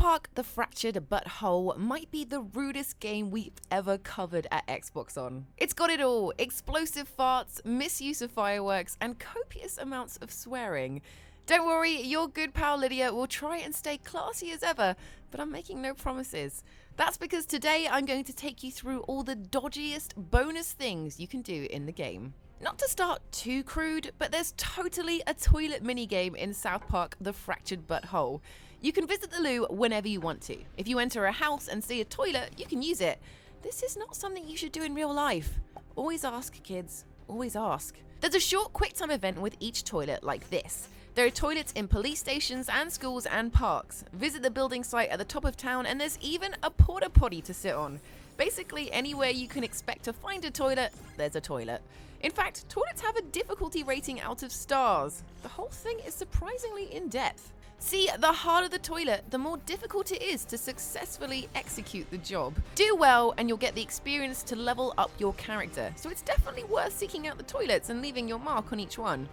Park: The Fractured Butthole might be the rudest game we've ever covered at Xbox On. It's got it all: explosive farts, misuse of fireworks, and copious amounts of swearing. Don't worry, your good pal Lydia will try and stay classy as ever, but I'm making no promises. That's because today I'm going to take you through all the dodgiest bonus things you can do in the game. Not to start too crude, but there's totally a toilet minigame in South Park: The Fractured Butthole. You can visit the loo whenever you want to. If you enter a house and see a toilet, you can use it. This is not something you should do in real life. Always ask, kids. Always ask. There's a short QuickTime event with each toilet like this. There are toilets in police stations and schools and parks. Visit the building site at the top of town, and there's even a porta potty to sit on. Basically, anywhere you can expect to find a toilet, there's a toilet. In fact, toilets have a difficulty rating out of stars. The whole thing is surprisingly in-depth. See, the harder the toilet, the more difficult it is to successfully execute the job. Do well and you'll get the experience to level up your character, so it's definitely worth seeking out the toilets and leaving your mark on each one.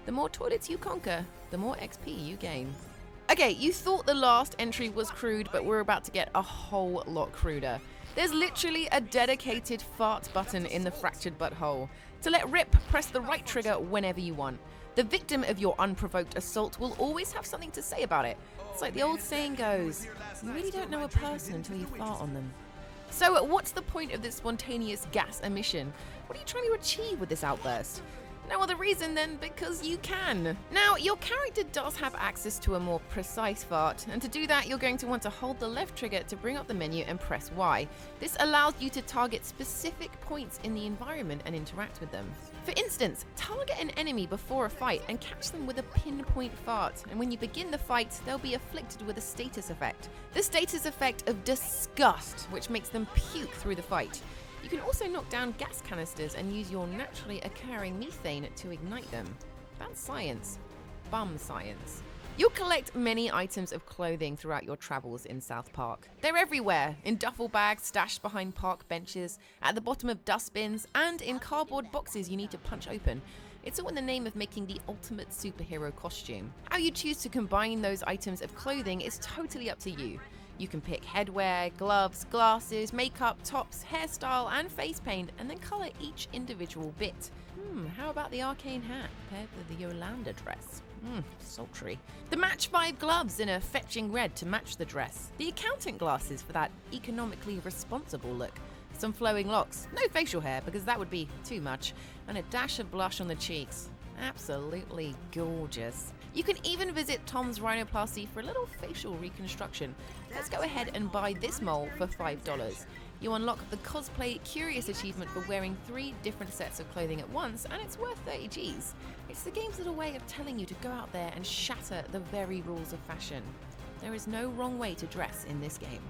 The more toilets you conquer, the more XP you gain. Okay, you thought the last entry was crude, but we're about to get a whole lot cruder. There's literally a dedicated fart button in the Fractured Butthole. To let rip, press the right trigger whenever you want. The victim of your unprovoked assault will always have something to say about it. It's like the old saying goes, you really don't know a person until you fart on them. So what's the point of this spontaneous gas emission? What are you trying to achieve with this outburst? No other reason than because you can. Now, your character does have access to a more precise fart, and to do that you're going to want to hold the left trigger to bring up the menu and press Y. This allows you to target specific points in the environment and interact with them. For instance, target an enemy before a fight and catch them with a pinpoint fart, and when you begin the fight, they'll be afflicted with a status effect. The status effect of disgust, which makes them puke through the fight. You can also knock down gas canisters and use your naturally occurring methane to ignite them. That's science. Bum science. You'll collect many items of clothing throughout your travels in South Park. They're everywhere, in duffel bags stashed behind park benches, at the bottom of dustbins, and in cardboard boxes you need to punch open. It's all in the name of making the ultimate superhero costume. How you choose to combine those items of clothing is totally up to you. You can pick headwear, gloves, glasses, makeup, tops, hairstyle, and face paint, and then colour each individual bit. How about the arcane hat paired with the Yolanda dress? Sultry. The Match 5 gloves in a fetching red to match the dress. The accountant glasses for that economically responsible look. Some flowing locks, no facial hair because that would be too much, and a dash of blush on the cheeks. Absolutely gorgeous. You can even visit Tom's rhinoplasty for a little facial reconstruction. Let's go ahead and buy this mole for $5. You unlock the Cosplay Curious achievement for wearing 3 different sets of clothing at once, and it's worth 30 Gs. It's the game's little way of telling you to go out there and shatter the very rules of fashion. There is no wrong way to dress in this game.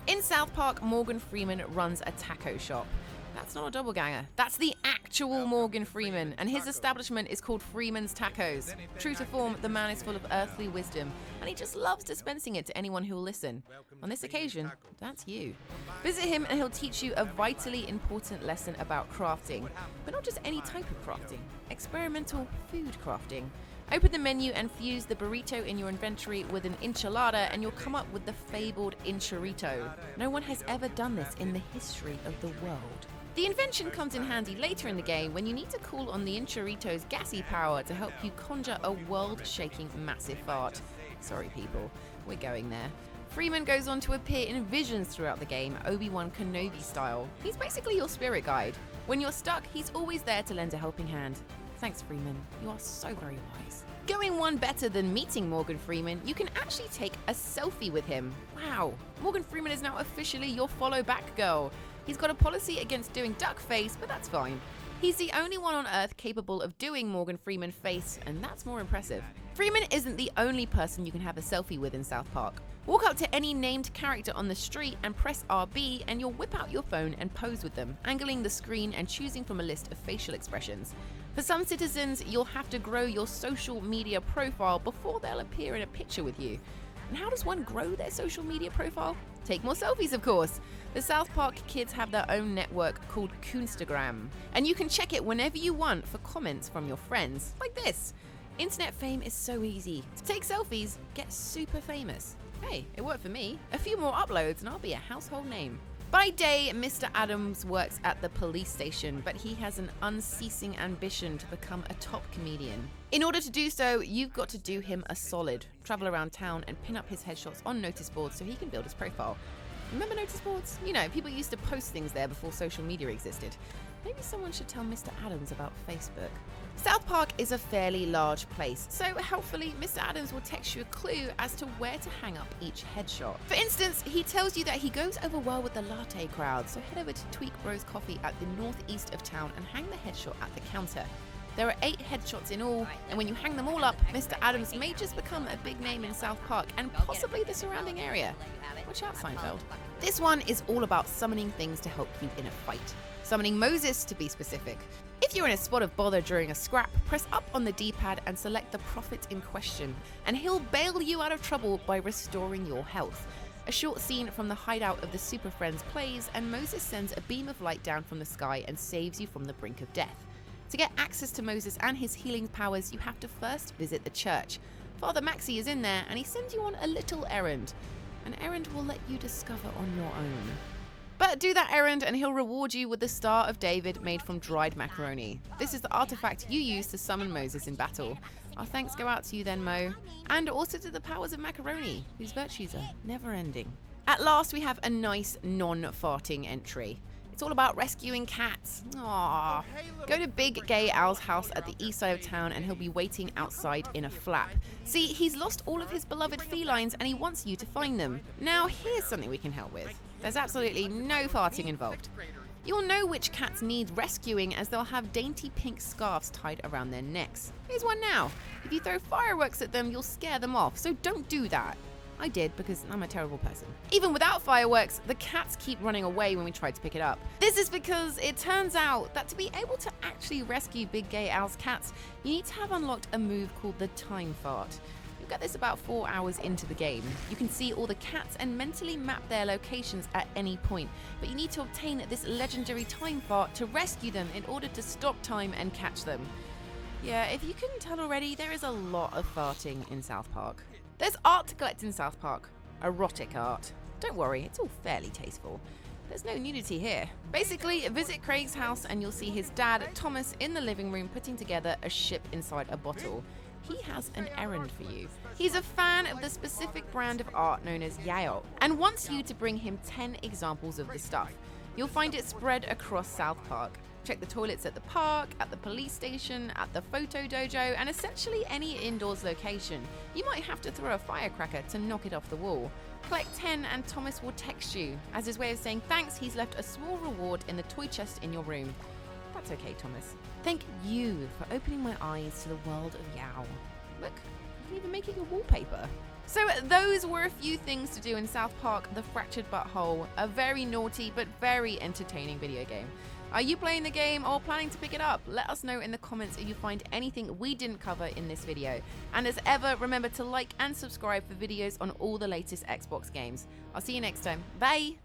In South Park, Morgan Freeman runs a taco shop. That's not a doppelganger. That's the actual Morgan Freeman, and his establishment is called Freeman's Tacos. True to form, the man is full of earthly wisdom, and he just loves dispensing it to anyone who will listen. On this occasion, that's you. Visit him and he'll teach you a vitally important lesson about crafting, but not just any type of crafting. Experimental food crafting. Open the menu and fuse the burrito in your inventory with an enchilada and you'll come up with the fabled enchilito. No one has ever done this in the history of the world. The invention comes in handy later in the game when you need to call on the enchilito's gassy power to help you conjure a world-shaking massive fart. Sorry people, we're going there. Freeman goes on to appear in visions throughout the game, Obi-Wan Kenobi style. He's basically your spirit guide. When you're stuck, he's always there to lend a helping hand. Thanks, Freeman. You are so very wise. Going one better than meeting Morgan Freeman, you can actually take a selfie with him. Wow, Morgan Freeman is now officially your follow back girl. He's got a policy against doing duck face, but that's fine. He's the only one on Earth capable of doing Morgan Freeman face, and that's more impressive. Freeman isn't the only person you can have a selfie with in South Park. Walk up to any named character on the street and press RB and you'll whip out your phone and pose with them, angling the screen and choosing from a list of facial expressions. For some citizens, you'll have to grow your social media profile before they'll appear in a picture with you. And how does one grow their social media profile? Take more selfies, of course. The South Park kids have their own network called Coonstagram, and you can check it whenever you want for comments from your friends, like this. Internet fame is so easy. Take selfies, get super famous. Hey, it worked for me. A few more uploads and I'll be a household name. By day, Mr. Adams works at the police station, but he has an unceasing ambition to become a top comedian. In order to do so, you've got to do him a solid. Travel around town and pin up his headshots on notice boards so he can build his profile. Remember notice boards? You know, people used to post things there before social media existed. Maybe someone should tell Mr. Adams about Facebook. South Park is a fairly large place, so helpfully Mr. Adams will text you a clue as to where to hang up each headshot. For instance, he tells you that he goes over well with the latte crowd, so head over to Tweak Bros Coffee at the northeast of town and hang the headshot at the counter. There are 8 headshots in all, and when you hang them all up, Mr. Adams may just become a big name in South Park and possibly the surrounding area. Watch out, Seinfeld. This one is all about summoning things to help you in a fight. Summoning Moses, to be specific. If you're in a spot of bother during a scrap, press up on the D-pad and select the prophet in question, and he'll bail you out of trouble by restoring your health. A short scene from the hideout of the Super Friends plays, and Moses sends a beam of light down from the sky and saves you from the brink of death. To get access to Moses and his healing powers, you have to first visit the church. Father Maxie is in there, and he sends you on a little errand. An errand will let you discover on your own. But do that errand and he'll reward you with the Star of David made from dried macaroni. This is the artifact you use to summon Moses in battle. Our thanks go out to you then, Mo. And also to the powers of macaroni, whose virtues are never ending. At last we have a nice non-farting entry. It's all about rescuing cats. Aww. Go to Big Gay Al's house at the east side of town and he'll be waiting outside in a flap. See, he's lost all of his beloved felines and he wants you to find them. Now here's something we can help with. There's absolutely no farting involved. You'll know which cats need rescuing as they'll have dainty pink scarves tied around their necks. Here's one now. If you throw fireworks at them, you'll scare them off, so don't do that. I did because I'm a terrible person. Even without fireworks, the cats keep running away when we try to pick it up. This is because it turns out that to be able to actually rescue Big Gay Al's cats, you need to have unlocked a move called the Time Fart. You'll get this about 4 hours into the game. You can see all the cats and mentally map their locations at any point, but you need to obtain this legendary Time Fart to rescue them in order to stop time and catch them. Yeah, if you couldn't tell already, there is a lot of farting in South Park. There's art to collect in South Park. Erotic art. Don't worry, it's all fairly tasteful. There's no nudity here. Basically, visit Craig's house and you'll see his dad, Thomas, in the living room putting together a ship inside a bottle. He has an errand for you. He's a fan of the specific brand of art known as yaoi and wants you to bring him 10 examples of the stuff. You'll find it spread across South Park. Check the toilets at the park, at the police station, at the photo dojo, and essentially any indoors location. You might have to throw a firecracker to knock it off the wall. Collect 10 and Thomas will text you. As his way of saying thanks, he's left a small reward in the toy chest in your room. That's okay, Thomas. Thank you for opening my eyes to the world of Yao. Look, you can even make it your wallpaper. So those were a few things to do in South Park, The Fractured Butthole, a very naughty but very entertaining video game. Are you playing the game or planning to pick it up? Let us know in the comments if you find anything we didn't cover in this video. And as ever, remember to like and subscribe for videos on all the latest Xbox games. I'll see you next time. Bye!